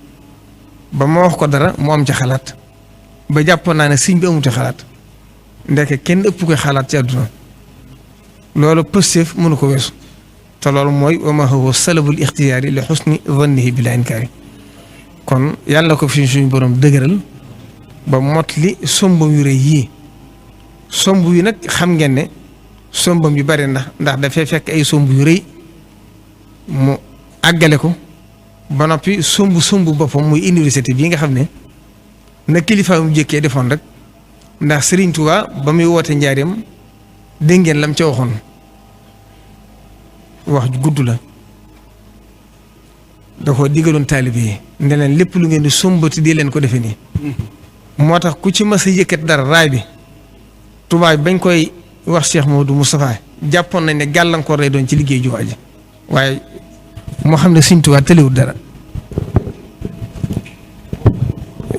ba ma wax ko dara mu am ci xalaat ba jàppoon naa ne sëñ bi amu ci xalaat ndeke kenn ëpp koy xalaat ci àdduna loolu pëstéef mënu ko weesu te loolu mooy wa ma huwa salabul ixtiyaari li xusni zannihi bila inkaari kon yàlla ko fi suñu borom dëgëral ba mot li sombam yu rëy yii somb yu nag xam ngeen ne sombam yu bari ndax dafay fekk ay somb yu rëy mu àggale ko ba noppi somb boppam muy université bii nga xam ne na kilifa mu jëkkee defoon rek ndax Serigne Touba ba muy woote njaareem dégg ngeen lam ca waxoon wax gudd la da ko digaloon taalibe yi ne leen lépp lu ngeen di sombati di leen ko defe nii moo tax ku ci mas a yëkkat dara raay bi Touba bañ koy wax Cheikh Modou Moustapha jàppoon nañ ne gàllankoor lay doon ci liggéey jumaa ji waaye moo xam ne Serigne Touba tëlewul dara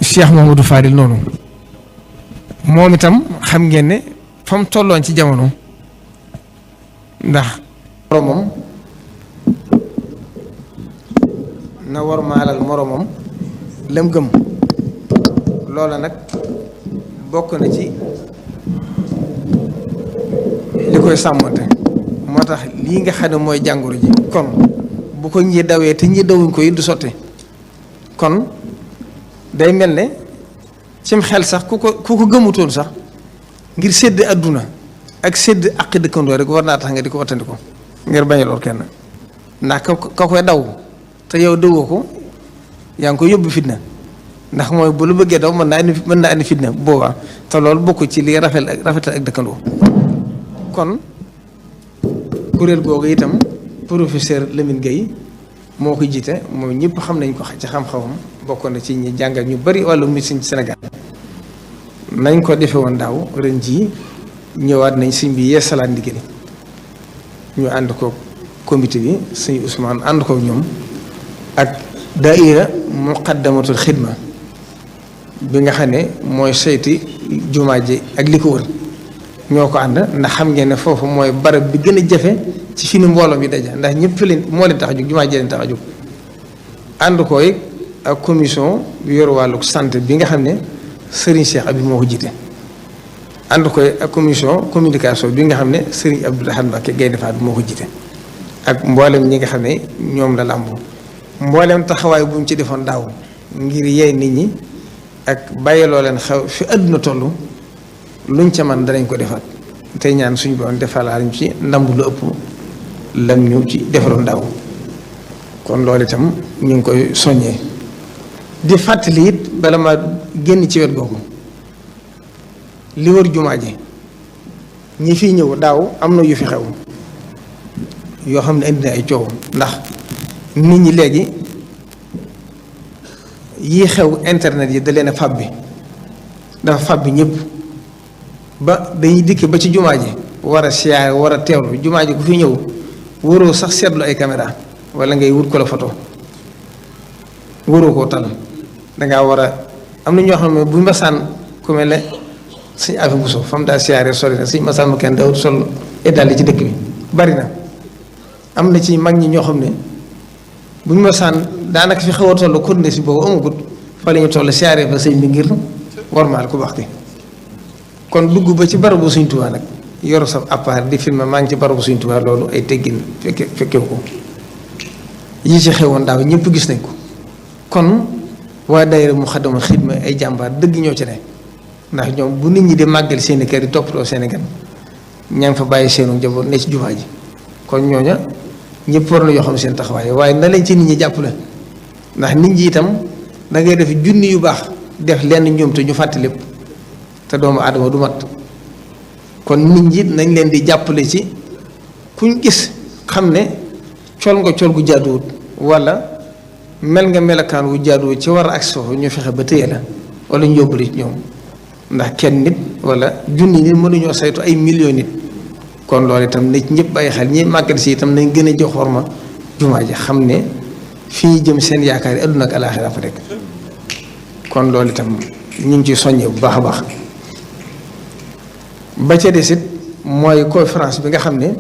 Cheikh Mouhamadou Fadil noonu moom itam xam ngeen ne fa mu tolloon ci jamono ndax moromam na war maalal moromam lam gëm loola nag bokk na ci li koy sàmmante moo tax lii nga xam ne mooy jàngoro ji kon bu ko ñi dawee te ñi dawuñ ko it du sotti kon day mel ne cim xel sax ku ko gëmutoon sax ngir sédd adduna ak sédd aqi dëkkandoo rek war naa tax nga di ko wattandiko ngir bañ a lor kenn ndax ka koy daw te yow dëggoo ko yaa ngi koy yóbbu fitna ndax mooy bu lu bëggee daw mën naa indi fitna boobaa te loolu bokk ci li rafetal ak dëkkandoo kon kuréel googu itam professeur Lamine Gueye moo ko jiite moom ñëpp xam nañ ko ci xam-xamam bokkoon na ci ñi jàngal ñu bari wàllu médecine ci Sénégal nañ ko defe woon daaw ren jii ñëwaat nañ sëñ bi yeesalaat ndigal ñu ànd ko comité bi sëñ Ousmane ànd ko ñoom ak daaira muqaddamatul xidma bi nga xam ne mooy seyti jumaa ji ak li ko wër ñoo ko ànd ndax xam ngeen ne foofu mooy barab bi gën a jafe ci fi ni mbooloo bi daja ndax ñëpp fi leen moo leen tax a jóg jumaa ji leen tax a jóg ànd ko ak commission bi yor wàllu santé bi nga xam ne Serigne Cheikh Abi moo ko jiite ànd koy ak commission communication bi nga xam ne Serigne Abdou Lahad Mbacké Gaïndé Fatma moo ko jiite ak mboolem ñi nga xam ne ñoom la làmboo mboolem taxawaay bu ñu ci defoon daaw ngir yey nit ñi ak bàyyiloo leen xew fi àdduna toll luñ ca man danañ ko defaat tey ñaan suñu borom defalaat ci ndambu lu ëpp lam ñu ci defaloon daaw kon loolu itam ñu ngi koy soññee di fàttali it bala ma génn ci wet googu li wër jumaa ji ñi fiy ñëw daaw am na yu fi xew yoo xam ne indi na ay coow ndax nit ñi léegi yii xew internet yi da leen a fàbbi dafa fàbbi ñëpp ba dañuy dikk ba ci jumaa ji war a siyaare war a teewlu jumaa ji ku fi ñëw waroo sax seetlu ay caméra wala ngay wut ko la photo waroo koo tal dangaa war a am na ñoo xam ne buñ masaan ku mel ne suñ affaire bu so fam daa siyaare sori na suñ masaan mu kenn dawut sol dal ci dëkk bi bari na am na ci mag ñi ñoo xam ne buñ masaan daanaka fi xaw a toll continuer si boobu amagut fa la ñu toll siyaare fa sëñ bi ngir warmaal ku baax ki kon dugg ba ci barabu Sëñ Tuubaa nag yor sa appareil di filmer maa ngi ci barabu Sëñ Tuubaa loolu ay teggin fekkewu ko yi ci xewoon daaw ñëpp gis nañ ko kon waa daayira Muxaddamatul Xidma ay jàmbaar dëgg ñoo ci ne ndax ñoom bu nit ñi di màggal seeni kër yi toppatoo seeni gan ña ngi fa bàyyi seenu njaboot ne ci jumaa ji kon ñooña ñëpp war na yoo xam seen taxawaay waaye na leen ci nit ñi jàppale ndax nit ñi itam da ngay def junni yu baax def lenn ñoom te ñu fàtte lépp te doomu aadama du mat kon nit ñi nañ leen di jàppale ci kuñ gis xam ne col nga col gu jaaduwut wala mel nga melakaan wu jaaduwut ci war a agsi foofu ñu fexe ba téye la wala ñu yóbbale ci ñoom ndax kenn nit wala junni nit mënuñoo saytu ay millions nit kon loolu itam nit ñëpp bàyyi xel ñi màggal si itam nañ gën a jox xorma jumaa ji xam ne fii jëm seen yaakaar yi àdduna ak alaaxira fa rek kon loolu itam ñu ngi ciy soññee bu baax a baax ba ca des it mooy conférence bi nga xam ne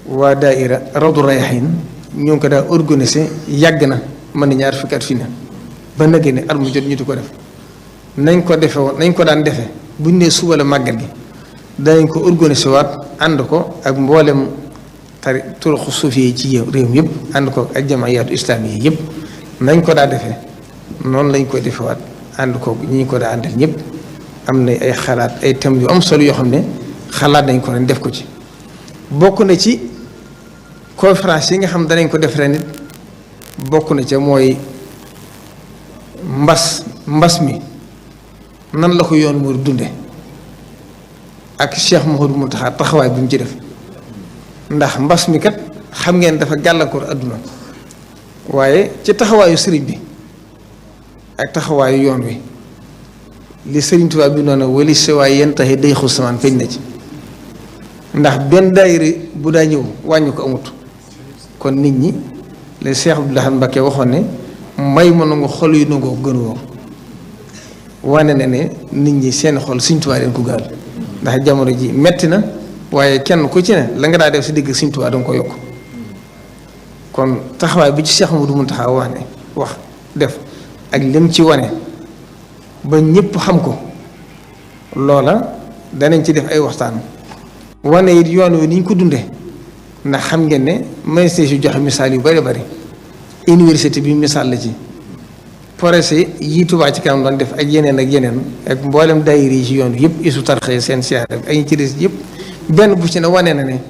waa daaira Rawdu Rayaahiin ñu ngi ko daa organisé yàgg na mën na ñaar fukki at fi na ba nag ne at mu jot ñu di ko def nañ ko defe woon nañ ko daan defee buñ nee suba la màggal gi danañ ko organisé waat ànd ko ak mboolem turuqu suufi yi ci réew mi yëpp ànd ko ak jamayaatu islaami yi yëpp nañ ko daa defee noonu lañ koy defewaat ànd ko ñi ñu ko daa àndal ñëpp am na ay xalaat ay thèmes yu am solo yoo xam ne xalaat nañ ko ren def ko ci bokk na ci conférence yi nga xam danañ ko def ren it bokk na ca mooy mbas mi nan la ko yoon mu dunde ak Cheikh Mouhamadou Mountakha taxawaay bi mu ci def ndax mbas mi kat xam ngeen dafa gàllankoor adduna waaye ci taxawaayu sëriñ bi ak taxawaayu yoon wi li sëriñ Tuubaa bi noonu wali sewaay yenn taxi day xus samaan feeñ na ci ndax benn daayira bu daa ñëw wàññi ko amut kon nit ñi le Cheikh Abdoul Ahad Mbacké waxoon ne may ma nangu xol yu nangoo gën woo wane ne nit ñi seen xol Sëriñ Tuubaa leen ko gaal ndax jamono ji metti na waaye kenn ku ci ne la nga daa def si digg Sëriñ Tuubaa danga ko yokk kon taxawaay bi ci Cheikh Mouhamadou Mountakha wax def ak lim ci wane ba ñëpp xam ko loola danañ ci def ay waxtaan wane it yoon wi ni ñu ko dundee ndax xam ngeen ne ministère yu joxe misaal yu bari bari université bi misaal la ci projet yi Touba ci kanam doon def ak yeneen ak mboolem daayira yi ci yoon wi yëpp isu tarxee seen siyaar ak ay ci des yëpp benn bu ci ne wane na ne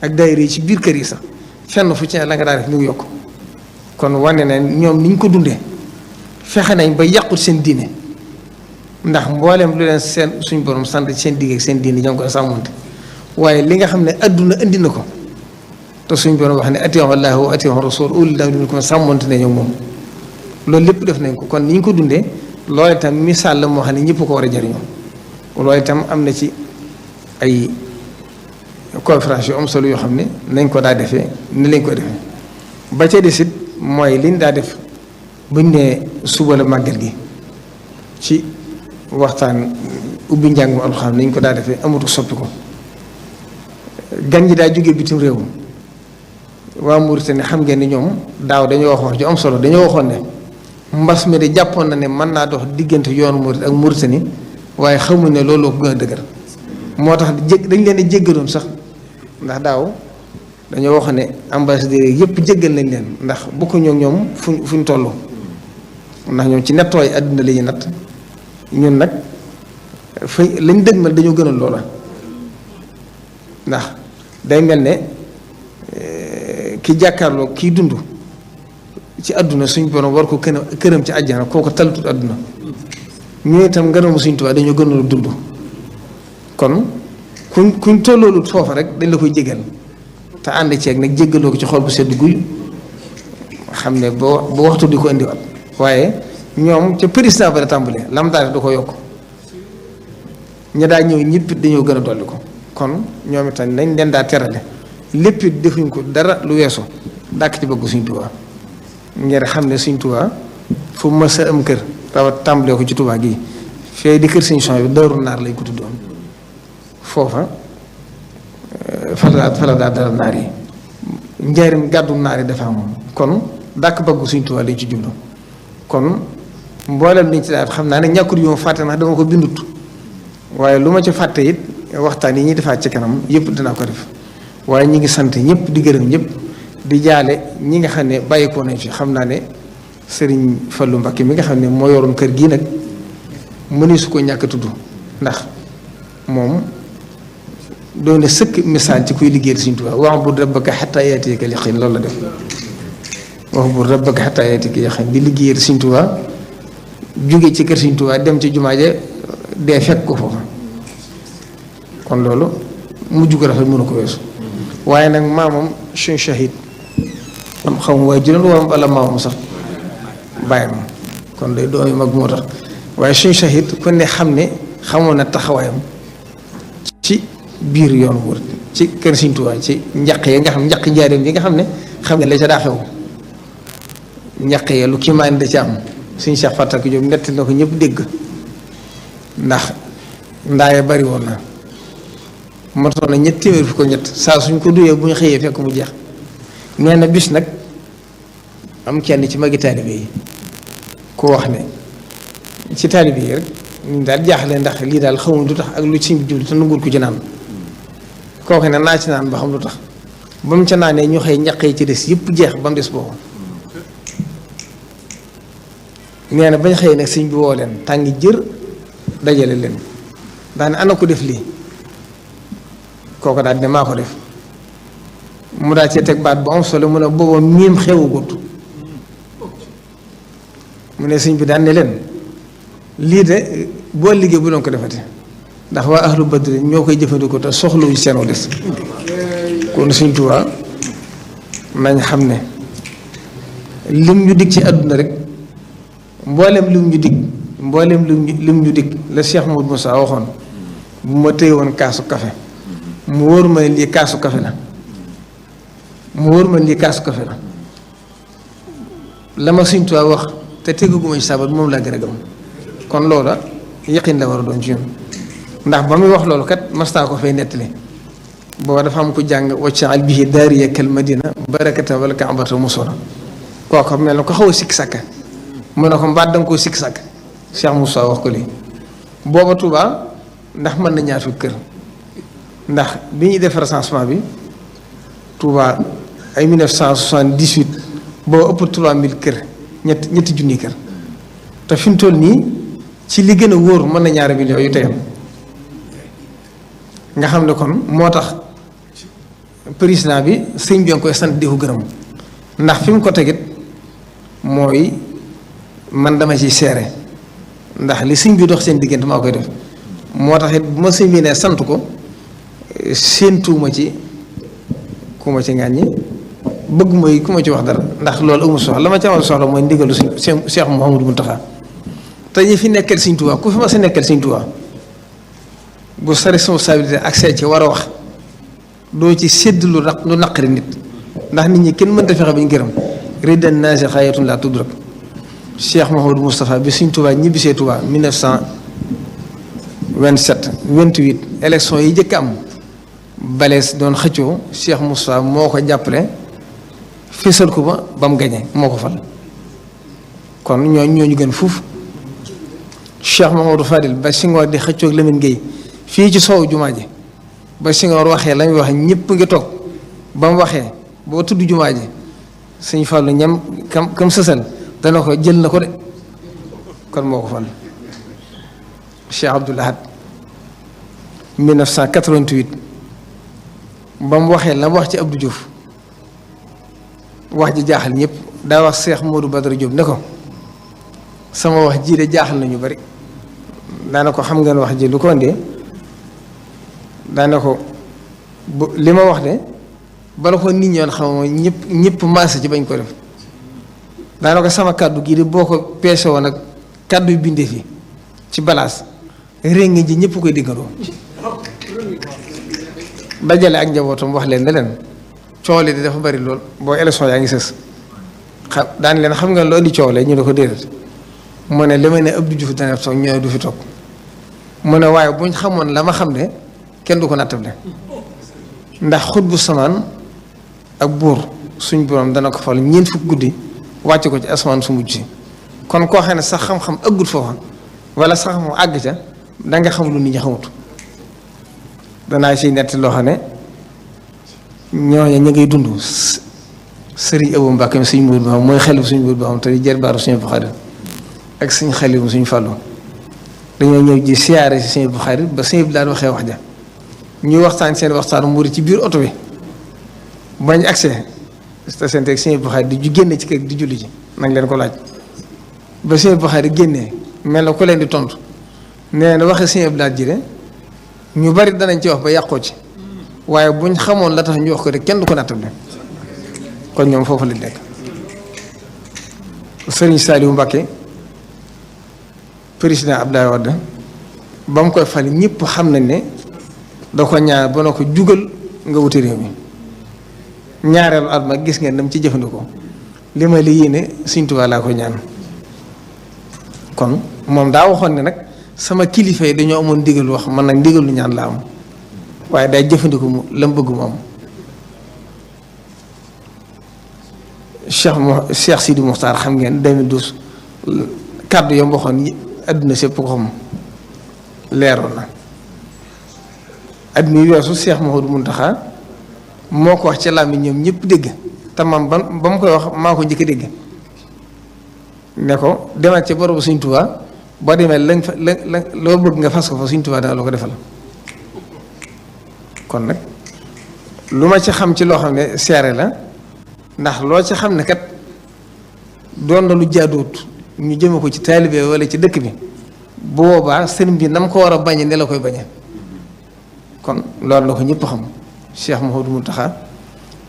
ak daayira yi ci biir kër yi sax fenn fu ci ne la nga daa def ñu yokk kon wane na ñoom ni ñu ko dundee fexe nañ ba yàqut seen diine ndax mboolem lu leen seen suñ borom sant seen digg ak seen diine ñoo ngi koy sàmmonte waaye li nga xam ne adduna indi na ko te suñ borom wax ne atiiwu llaaha wa atiiwu rasuul ulil amri minkum sàmmonte ne ñoom moom loolu lépp def nañ ko kon ni ñu ko dundee loolu itam misaal la moo xam ne ñëpp ko war a jariñoo loolu itam am na ci ay conférence yu am solo yoo xam ne nañ ko daa defee ni lañ ko defee ba ca desit mooy liñ daa def buñ ne suba la màggal gi ci waxtaan ubbi njàngum alxuraan nañ ko daa defee amatu soppi ko gan ñi daa jógee bitim réew waa Mauritanie xam ngeen ni ñoom daaw dañoo wax ju am solo dañoo waxoon ne mbas mi de jàppoon na ne mën naa dox diggante yoonu Murit ak Mauritanie waaye xamuñ ne looloo ko gën a dëgër moo tax dañ leen di jéggaloon sax ndax daaw dañoo wax ne ambassadeurs yëpp jéggal nañ leen ndax bokkuñoo ñoom fuñ toll ndax ñoom ci nettooy àdduna la ñuy natt ñun nag fa lañ dëgmal dañoo gënal loola ndax day mel ne ki jàkkaarloo kiy dund ci àdduna suñ borom war ko këram ci àjjana kooku talatut àdduna ñu itam ngërëmu Sëriñ Tuubaa dañoo gënal dund kon kuñ tolloolut foofa rek dañ la koy jégal te ànd ceeg nag jéggaloo ko ci xol bu sedd guy xam ne boo waxtu di ko indiwaat waaye ñoom ca président ba la tàmbalee lam daal da ko yokk ña daa ñëw ñëpp dañoo gën a dolli ko kon ñoom itam nañ leen daa terale lépp it defuñ ko dara lu weesu dàkk ci bëgg Sëriñ Tuubaa ngir xam ne Sëriñ Tuubaa fu ma sa am kër rawat tàmbalee ko ci Tuubaa gi fee di kër Sëriñ Suhaybu bi Daaru Naar lañ ko tuddoon foofa fala daa dara naar yi njaarim gàddu naar yi dafa amoon kon dàkk bëgg Sëriñ Tuubaa lañ ci jublu kon mboolem liñ ci daal xam naa ne ñàkkul yu ma fàtte ndax dama ko bindut waaye lu ma ci fàtte it waxtaan yi ñuy defaat ci kanam yëpp dinaa ko def waaye ñi ngi sant ñëpp di gërëm ñëpp di jaale ñi nga xam ne bàyyikoo nañ fi xam naa ne Sëriñ Fallu Mbakke mi nga xam ne moo yoroon kër gii nag mëni su ko ñàkk a tudd ndax moom doon ne sëkk misaal ci kuy liggéeyal Sëriñ Tuubaa wa'bud rabbaka hattaa ya'tiyakal yaqiin loolu la def wa'bud rabbaka hattaa ya'tiyakal yaqiin di liggéeyal Sëriñ Tuubaa jóge ci kër Sëriñ Tuubaa dem ci jumaa ja dee fekk ko foofu kon loolu mujj ko rafet mënu ko weesu waaye nag maamam suñ shahid am xam waaye juróom wala maamam sax bàyyi ma kon day doomi mag moo tax waaye suñ shahid ku ne xam ne xamoon na taxawaayam ci biir yoon wër ci kër Sëriñ Tuubaa ci njaq yi nga xam njaq njaareem yi nga xam ne xam nga la ca daa xew njaq yi lu kiimaan da ci am suñ Cheikh Fatak Diop nett na ko ñëpp dégg ndax ndaaye bari woon na motoon na ñett téeméer fi ko ñett saa suñ ko duyee bu ñu xëyee fekk mu jeex nee na bis nag am kenn ci magi taalibe yi ku wax ne ci taalibe yi rek ñu daal jaaxle ndax lii daal xamuñ lu tax ak lu ci jublu te nangul ko ci naan kooku ne naa ci naan ba xam lu tax ba mu ca naanee ñu xëy ñaq yi ci des yëpp jeex ba mu des boobu nee na bañ xëyee nag sëñ bi woo leen tàngi jër dajale leen daane ana ko def lii kooku daal ne maa ko def mu daal cee teg baat bu am solo mu ne booba miim xewu gut mu ne sëñ bi daan ne leen lii de boo liggéey bu doon ko defati ndax waa ahlu badri ñoo koy jëfandikoo te soxlawuñ seen des kon Sëñ Tuubaa nañ xam ne lim ñu dig ci àdduna rek mboolem lim ñu dig lim ñu dig la Cheikh Mouhamadou Moussa waxoon bu ma téye woon kaasu kafe mu wóor ma ne lii kaasu kafe la la ma Sëñ Tuubaa wax te tegaguma ci sabat moom laa gën a gëm kon loola yaqin la war a doon ci ñun ndax ba muy wax loolu kat mastaa ko fay nettali booba dafa am ko jàng waccaal bihi daariya kal madina barakata wala kaabata musora kooku mel na ko xaw a sikk sàkka mu ne ko mbaat danga koo sikk sàkk Cheikh Moussa wax ko lii booba Touba ndax mën na ñaar fukki kër ndax bi ñuy def recensement bi Touba ay 1978 boo ëpp 3000 kër ñetti junni kër te fi mu toll nii ci li gën a wóor mën na ñaari millions yu teyam nga xam ne kon moo tax président bi sëñ bi nga koy sant di ko gërëm ndax fi mu ko tegit mooy man dama ciy seere ndax li sëñ bi dox seen diggante maa koy def moo tax it bu ma sëñ bi ne sant ko séentuuma ci ku ma ci ŋàññi bëgg mooy ku ma ci wax dara ndax loolu amul soxla la ma ci amal soxla mooy ndigalu Cheikh Mouhamadou Mountakha te ñi fi nekkal Sëñ Tuubaa ku fi ma sa nekkal Sëñ Tuubaa bu sa responsabilité ak see ci war a wax doo ci sédd lu naqari nit ndax nit ñi kenn mënta fexe bañ gërëm ridan naasi xaayatun laa tudrak Cheikh Mouhamadou Moustapha bi Sëñ Tuubaa ñibbisee Tuubaa 1927 28 élection yi jëkk am balees doon xëccoo Cheikh Moustapha moo ko jàppale fésal ko ba mu gañe moo ko fal kon ñooñu gën fuuf Cheikh Mamadou Fadil ba Senghor di xëccoog Lamine Gueye fii ci soow jumaa ji ba Senghor waxee la muy wax ñëpp ngi toog ba mu waxee boo tudd jumaa ji Sëñ Fallu ñam kam sësal dana ko jël na ko de kon moo ko fal Cheikh Abdoul Ahad 1988 ba mu waxee la mu wax ci Abdou Diouf wax ji jaaxal ñëpp daa wax Cheikh Modou Badara Diop ne ko sama wax ji de jaaxal nañu bari daana ko xam ngeen wax ji lu ko indee daana ko li ma wax de bala ko nit ñoon xam ñëpp maase ci bañ ko def daana ko sama kàddu gii de boo ko peese woon ak kàddu yu bindee fi ci balaas réngi ji ñëpp koy diggandoo dajale ak njabootam wax leen ne leen coow li di dafa bari lool boo élection yaa ngi sës daan leen xam nga lu indi coow la ñu ne ko déedéet mu ne li ma ne Abdou Diouf dana toog ñooy du fi toog mu ne waaye buñ xamoon la ma xam ne kenn du ko nattable ndax xut bu samaan ak buur suñ borom dana ko fal ñeent fukk guddi wàcce ko ci asamaan su mujj si kon koo xam ne sax xam-xam ëggut foofa wala sax xam àgg ca da nga xam lu nit ñi xamut danaa siy nett loo xam ne ñooñu ñu ngay dund sëriñ Abou Mbacke suñ muur bi xam mooy xelu suñ muur bi xam te jër baaru suñu Buxaari ak suñ xelu suñ fàllu dañoo ñëw ji siyaare si suñu Buxaari ba suñu bi daal waxee wax ja ñuy waxtaan seen waxtaan muuri ci biir oto bi bañ accès station teg suñu Buxaari di ju génne ci kër di julli ji nag leen ko laaj ba suñu Buxaari génnee mel na ku leen di tontu nee na waxe suñu bi daal ji de ñu bari danañ ci wax ba yàqoo ci waaye buñ xamoon la tax ñu wax ko de kenn du ko nattable kon ñoom foofu lañ nekk. Sëriñ Saliou Mbacké président Abdoulaye Wade ba mu koy fal ñëpp xam nañ ne da ko ñaar ba na ko jugal nga wuti réew mi ñaareelu at ma gis ngeen dam ci jëfandikoo li ma li yéene Sëriñ Tuubaa laa ko ñaan kon moom daa waxoon ne nag sama kilifa yi dañoo amoon ndigal wax man nag ndigalu ñaan la am waaye day jëfandiku mu la mu bëgg mu am Cheikh Sidi Mokhtar xam ngeen 2012 kàddu yam waxoon adduna sépp ko xam leeroon na at mi weesu Cheikh Mouhamadou Mountakha moo ko wax ci làmmiñ ñoom ñëpp dégg te man ba mu koy wax maa ko njëkk a dégg ne ko demal ca borobu Sëriñ Tuubaa boo demee lañ fa la loo bëgg nga fas ko fa Sëriñ Tuubaa dana loo ko defal kon nag lu ma ci xam ci loo xam ne seere la ndax loo ci xam ne kat doon na lu jaaduwut ñu jëme ko ci taalibe wala ci dëkk bi boobaa sëriñ bi nam ko war a bañe ne la koy bañe kon loolu la ko ñëpp xam Cheikh Mouhamadou Mountakha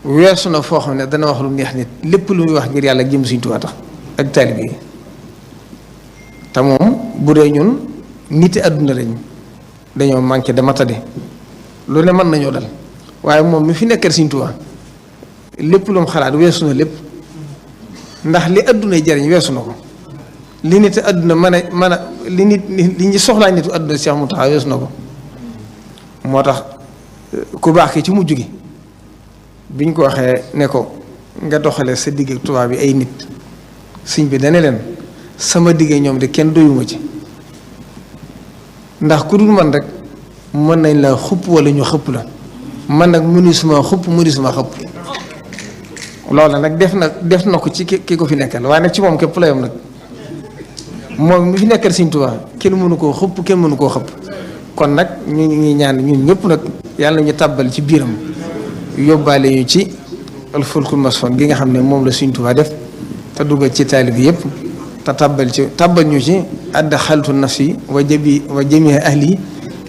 weesu na foo xam ne dana wax lu neex nit lépp lu muy wax ngir yàlla jëm Sëriñ Tuubaa tax ak taalibe yi te moom bu dee ñun niti àdduna lañ dañoo manqué de matadi lu ne mën nañoo dal waaye moom mi fi nekkal Sëriñ Tuubaa lépp lu mu xalaat weesu na lépp ndax li àdduna jariñ weesu na ko li nit àdduna mën a li ñu soxlaa nitu àdduna Cheikh Mountakha weesu na ko moo tax ku baax ki ci mujj gi biñ ko waxee ne ko nga doxale sa digg ak tubaab bi ay nit sëñ bi dane leen sama digg ñoom de kenn doyuma ci ndax ku dul man rek mën nañ la xupp wala ñu xëpp la man nag mënisuma xupp mënisuma xëpp loolu nag def na ko ci ki ko fi nekkal waaye nag ci moom képp la yam nag moom mi fi nekkal Sëriñ Tuubaa kenn mënu koo xupp kenn mënu koo xëpp kon nag ñu ngi ñaan ñun ñëpp nag yàlla ñu tàbbal ci biiram yóbbaale ñu ci alfulkul masfon gi nga xam ne moom la Sëriñ Tuubaa def te dugal ci taalib yi yëpp te tàbbal ñu ci adda xaltu nafsi wa jamii ahli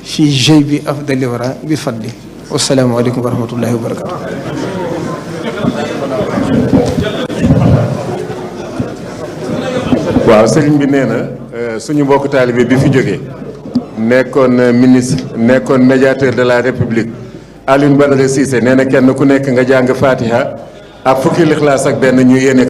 fi jey bi afdali wara bi fadli wasalaamu aleykum wa rahmatullahi wa barakatu waaw sëriñ bi nee na suñu mbokk taalibe bi fi jógee nekkoon ministre nekkoon médiateur de la république Alioune Badara Cissé nee na kenn ku nekk nga jàng Fatiha ak fukki lixlaas ak benn ñu yéene